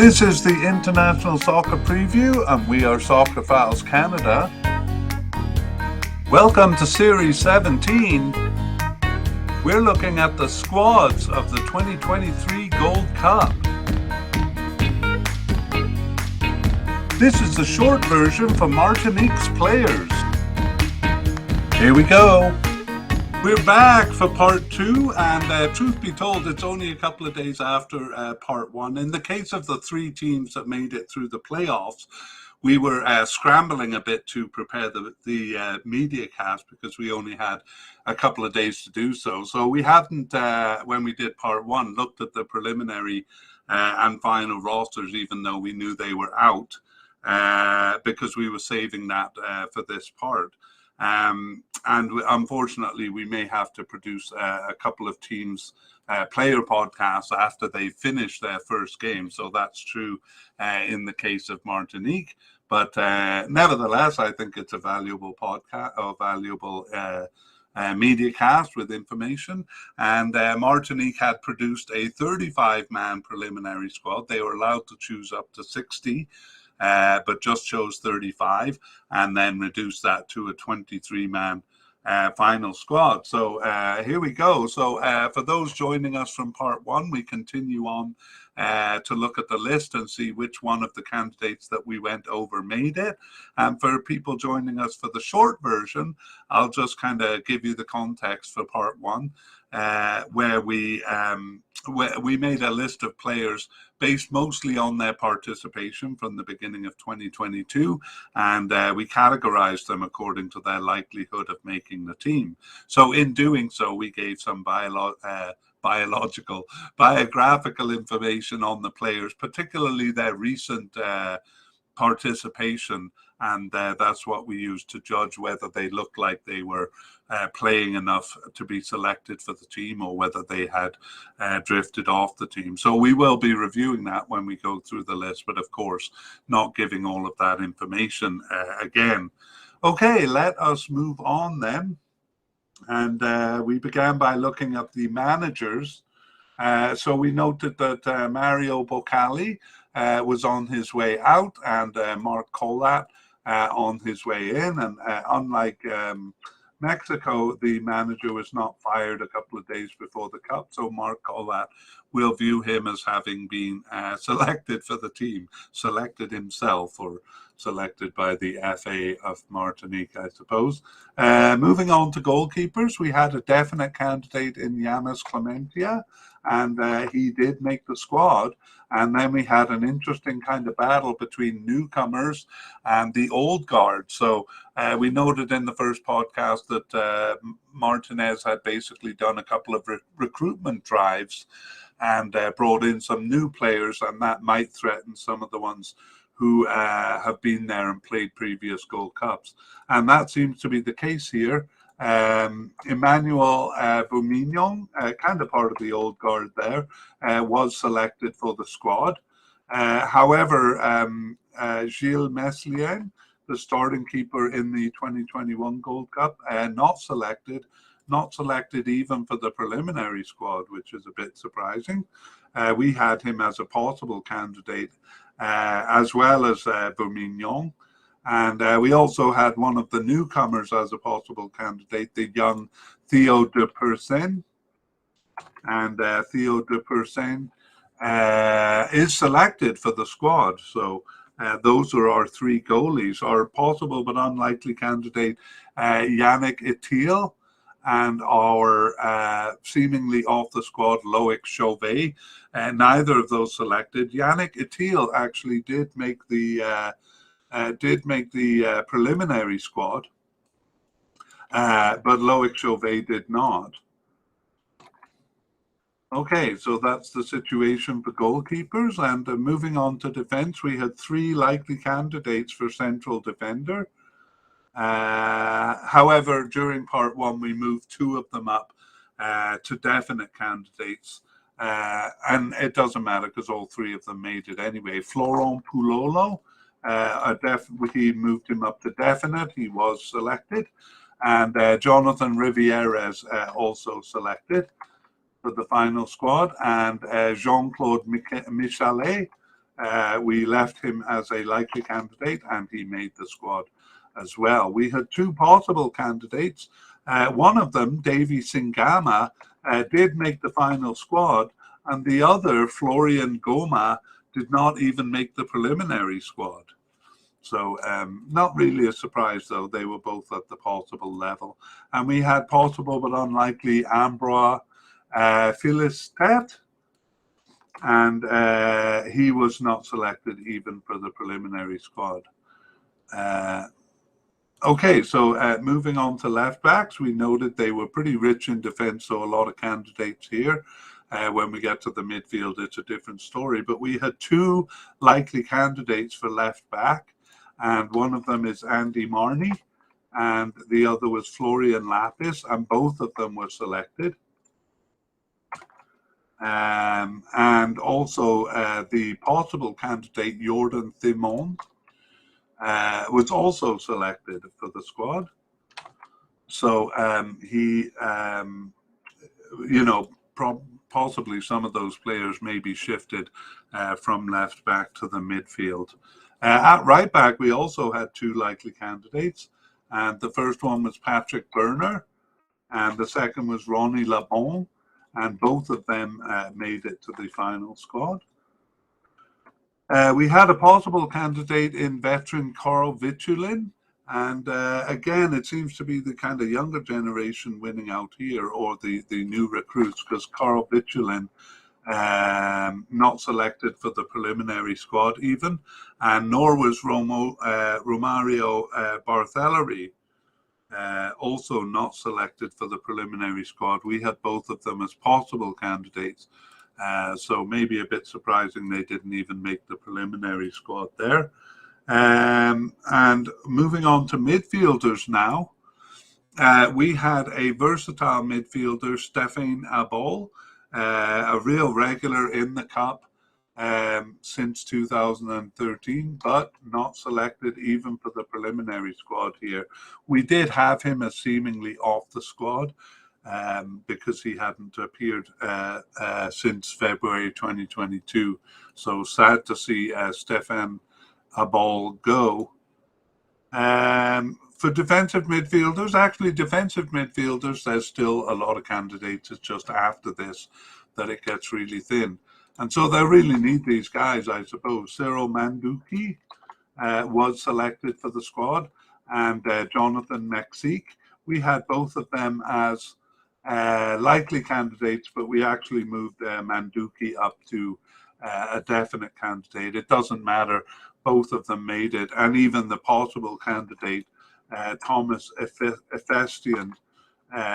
This is the International Soccer Preview, and we are Soccer Files Canada. Welcome to Series 17. We're looking at the squads of the 2023 Gold Cup. This is the short version for Martinique's players. Here we go. We're back for part two, and truth be told, it's only a couple of days after part one. In the case of the three teams that made it through the playoffs, we were scrambling a bit to prepare the media cast because we only had a couple of days to do so. So we hadn't, when we did part one, looked at the preliminary and final rosters, even though we knew they were out, because we were saving that for this part. And unfortunately, we may have to produce a couple of teams' player podcasts after they finish their first game. So that's true in the case of Martinique. But nevertheless, I think it's a valuable podcast, or valuable media cast with information. And Martinique had produced a 35-man preliminary squad. They were allowed to choose up to 60. But just chose 35 and then reduced that to a 23-man final squad. So here we go. So for those joining us from part one, we continue on to look at the list and see which one of the candidates that we went over made it. And for people joining us for the short version, I'll just kind of give you the context for part one, where we made a list of players based mostly on their participation from the beginning of 2022, and we categorized them according to their likelihood of making the team. So in doing so, we gave some biographical information on the players, particularly their recent participation, and that's what we used to judge whether they looked like they were playing enough to be selected for the team or whether they had drifted off the team. So we will be reviewing that when we go through the list, but of course not giving all of that information again. Okay, let us move on then. And we began by looking at the managers. So we noted that Mario Boccali was on his way out, and Mark Collat on his way in. And unlike Mexico, the manager was not fired a couple of days before the Cup. So Mark Collat, will view him as having been selected for the team, selected himself, or selected by the FA of Martinique, I suppose. Moving on to goalkeepers, we had a definite candidate in Yanis Clementia, and he did make the squad. And then we had an interesting kind of battle between newcomers and the old guard. So we noted in the first podcast that Martinez had basically done a couple of recruitment drives and brought in some new players, and that might threaten some of the ones who have been there and played previous Gold Cups. And that seems to be the case here. Emmanuel Boumignon, kind of part of the old guard there, was selected for the squad. However, Gilles Meslien, the starting keeper in the 2021 Gold Cup, not selected even for the preliminary squad, which is a bit surprising. We had him as a possible candidate, as well as Boumignon. And we also had one of the newcomers as a possible candidate, the young Theo de Persen. And Theo de Persen is selected for the squad. So those are our three goalies. Our possible but unlikely candidate, Yannick Etiel, and our seemingly off the squad, Loic Chauvet. Neither of those selected. Yannick Etiel actually did make the preliminary squad, but Loic Chauvet did not. Okay, so that's the situation for goalkeepers. And moving on to defense, we had three likely candidates for central defender. However, during part one, we moved two of them up to definite candidates. And it doesn't matter because all three of them made it anyway. Florent Poulolo, we moved him up to definite. He was selected. And Jonathan Rivieres also selected for the final squad. And Jean-Claude Michalet we left him as a likely candidate, and he made the squad as well. We had two possible candidates. One of them, Davy Singama, did make the final squad, and the other, Florian Goma, did not even make the preliminary squad. So not really a surprise, though. They were both at the possible level. And we had possible but unlikely Ambroise Philistet, and he was not selected even for the preliminary squad. Okay, so moving on to left backs, we noted they were pretty rich in defence, so a lot of candidates here. When we get to the midfield, it's a different story. But we had two likely candidates for left back, and one of them is Andy Marnie, and the other was Florian Lapis, and both of them were selected. And also the possible candidate, Jordan Thimond, was also selected for the squad. So he, you know, possibly some of those players may be shifted from left back to the midfield. At right back, we also had two likely candidates. And the first one was Patrick Berner, and the second was Ronnie Labon. And both of them made it to the final squad. We had a possible candidate in veteran Carl Vitulin, and again, it seems to be the kind of younger generation winning out here, or the new recruits, because Carl Vitulin not selected for the preliminary squad even, and nor was Romario Barthelleri, also not selected for the preliminary squad. We had both of them as possible candidates, so maybe a bit surprising they didn't even make the preliminary squad there. And moving on to midfielders now, we had a versatile midfielder, Stéphane Abol, a real regular in the cup since 2013, but not selected even for the preliminary squad here. We did have him as seemingly off the squad because he hadn't appeared since February 2022. So sad to see Stéphane Abol go. For defensive midfielders, actually defensive midfielders, there's still a lot of candidates. It's just after this that it gets really thin. And so they really need these guys, I suppose. Cyril Manduki was selected for the squad, and Jonathan Mexique. We had both of them as likely candidates, but we actually moved Manduki up to a definite candidate. It doesn't matter. Both of them made it. And even the possible candidate, Thomas Efestian,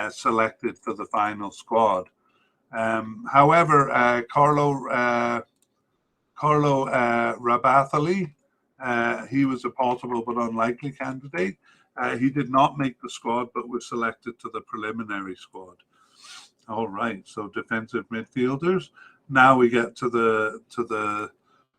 selected for the final squad. However, Carlo Rabathali, he was a possible but unlikely candidate. He did not make the squad, but was selected to the preliminary squad. All right, so defensive midfielders. Now we get to the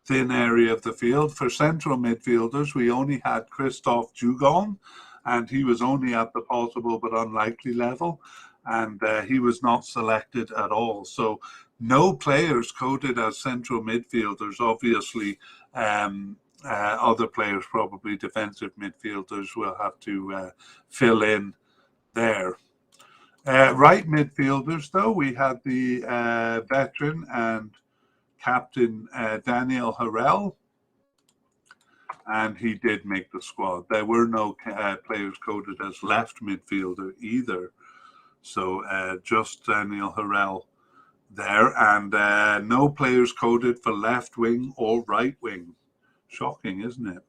thin area of the field. For central midfielders, we only had Christophe Jugon, and he was only at the possible but unlikely level, and he was not selected at all. So no players coded as central midfielders. Obviously, other players, probably defensive midfielders, will have to fill in there. Right midfielders, though, we had the veteran and captain Daniel Harel, and he did make the squad. There were no players coded as left midfielder either, so just Daniel Harel there, and no players coded for left wing or right wing. Shocking, isn't it?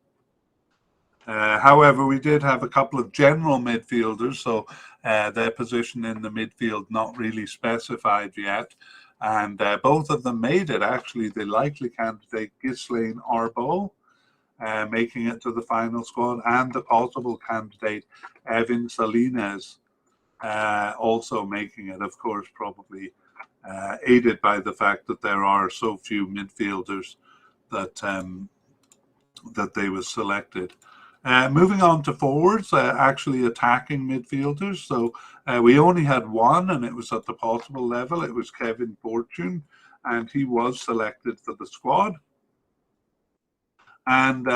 However, we did have a couple of general midfielders, so their position in the midfield not really specified yet, and both of them made it. Actually, the likely candidate, Ghislaine Arbo, making it to the final squad, and the possible candidate, Evan Salines, also making it, of course, probably aided by the fact that there are so few midfielders that that they were selected. Moving on to forwards, actually attacking midfielders. So we only had one, and it was at the possible level. It was Kevin Fortune, and he was selected for the squad. And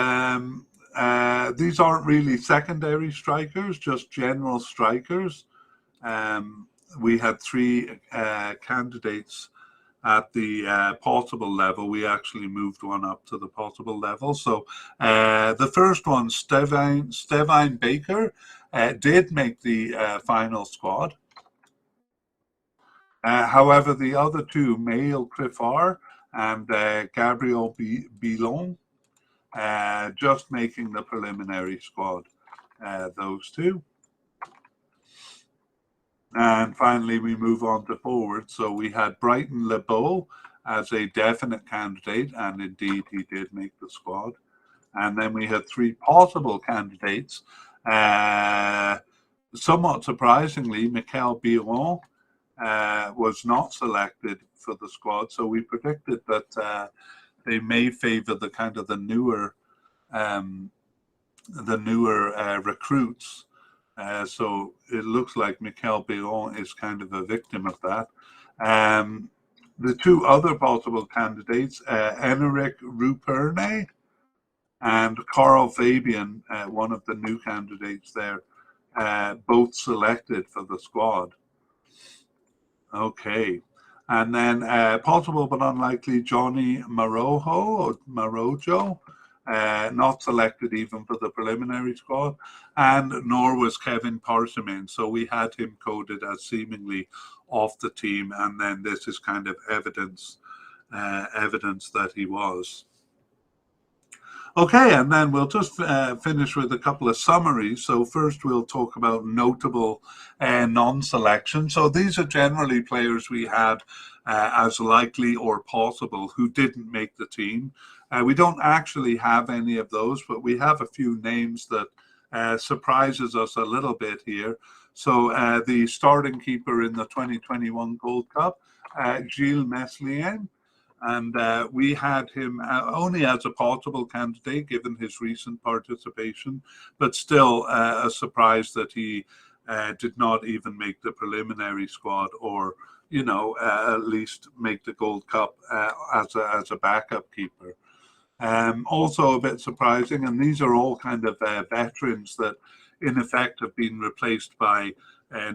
these aren't really secondary strikers, just general strikers. We had three candidates at the possible level. We actually moved one up to the possible level. So the first one, Stevine Baker, did make the final squad. However, the other two, Maël Criffard and Gabriel Bilon, just making the preliminary squad, those two. And finally, we move on to forward. So we had Brighton LeBeau as a definite candidate, and indeed he did make the squad. And then we had three possible candidates. Somewhat surprisingly, Michael Biron was not selected for the squad. So we predicted that they may favor the kind of the newer recruits. So it looks like Michael Biron is kind of a victim of that. The two other possible candidates, Enric Ruperne and Carl Fabian, one of the new candidates there, both selected for the squad. Okay. And then possible but unlikely Johnny Marojo, not selected even for the preliminary squad, and nor was Kevin Parsemin. So we had him coded as seemingly off the team, and then this is kind of evidence that he was. Okay, and then we'll just finish with a couple of summaries. So first we'll talk about notable non-selection. So these are generally players we had as likely or possible who didn't make the team. We don't actually have any of those, but we have a few names that surprises us a little bit here. So the starting keeper in the 2021 Gold Cup, Gilles Meslien, and we had him only as a possible candidate given his recent participation, but still a surprise that he did not even make the preliminary squad, or at least make the Gold Cup as a backup keeper. Also a bit surprising, and these are all kind of veterans that in effect have been replaced by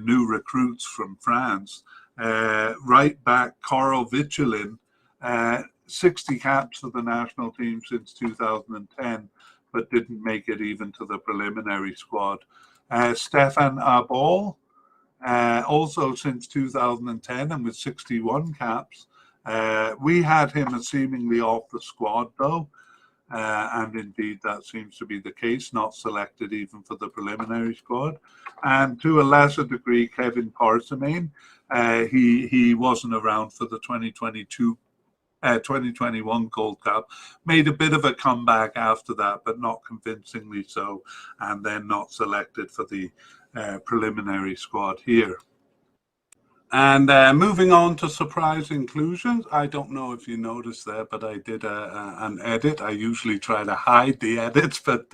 new recruits from France. Right back Carl Vichelin, 60 caps for the national team since 2010, but didn't make it even to the preliminary squad. Stefan Abol, also since 2010 and with 61 caps. We had him as seemingly off the squad though, and indeed that seems to be the case, not selected even for the preliminary squad. And to a lesser degree, Kevin Parsemin, he wasn't around for the 2021 Gold Cup, made a bit of a comeback after that, but not convincingly so, and then not selected for the preliminary squad here. And moving on to surprise inclusions. I don't know if you noticed there, but I did an edit. I usually try to hide the edits, but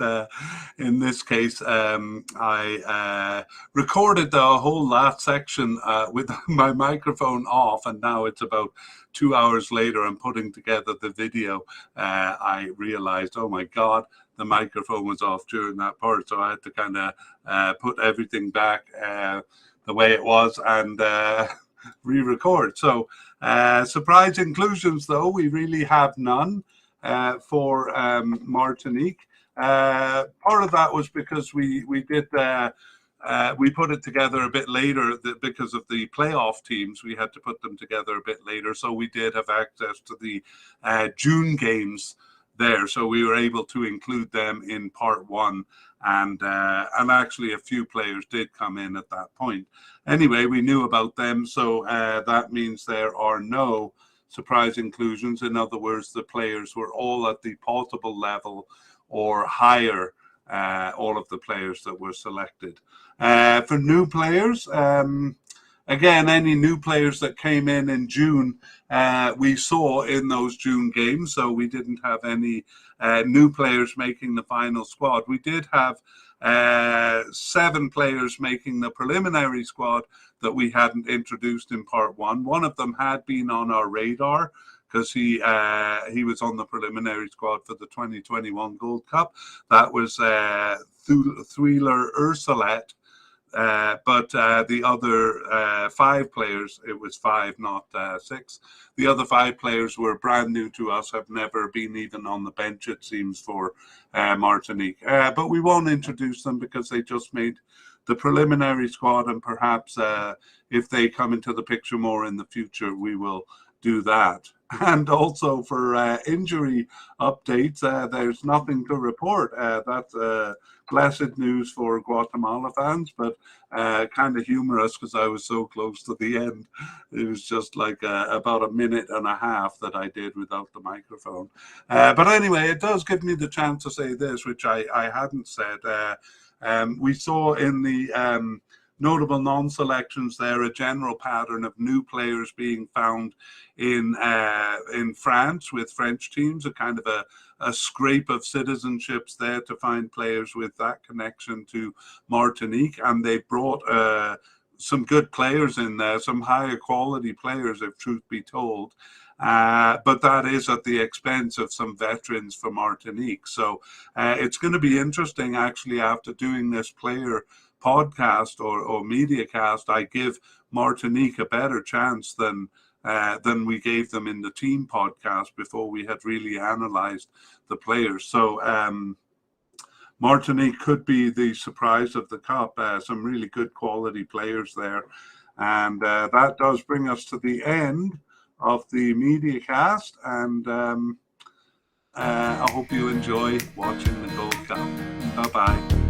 in this case, I recorded the whole last section with my microphone off, and now it's about 2 hours later. I'm putting together the video. I realized, oh my God, the microphone was off during that part, so I had to kind of put everything back the way it was and re-record. So surprise inclusions, though, we really have none for Martinique. Part of that was because we put it together a bit later because of the playoff teams. We had to put them together a bit later, so we did have access to the June games there, so we were able to include them in part one, and actually a few players did come in at that point. Anyway, we knew about them, so that means there are no surprise inclusions. In other words, the players were all at the possible level or higher, all of the players that were selected. For new players, again, any new players that came in June, we saw in those June games, so we didn't have any new players making the final squad. We did have 7 players making the preliminary squad that we hadn't introduced in part one. One of them had been on our radar, because he was on the preliminary squad for the 2021 Gold Cup. That was Thuiler Ursulet. But the other 5 players, it was 5, not 6. The other 5 players were brand new to us, have never been even on the bench, it seems, for Martinique. But we won't introduce them because they just made the preliminary squad, and perhaps if they come into the picture more in the future, we will do that. And also for injury updates, there's nothing to report. That's blessed news for Guatemala fans, but kind of humorous because I was so close to the end. It was just like about a minute and a half that I did without the microphone. But anyway, it does give me the chance to say this, which I hadn't said. We saw in the notable non-selections there a general pattern of new players being found in France with French teams, a kind of a scrape of citizenships there to find players with that connection to Martinique, and they brought some good players in there, some higher quality players, if truth be told. But that is at the expense of some veterans for Martinique. So it's going to be interesting, actually, after doing this player podcast or media cast, I give Martinique a better chance than we gave them in the team podcast before we had really analyzed the players. So Martinique could be the surprise of the cup. Some really good quality players there. And that does bring us to the end of the media cast. And I hope you enjoy watching the Gold Cup. Bye-bye.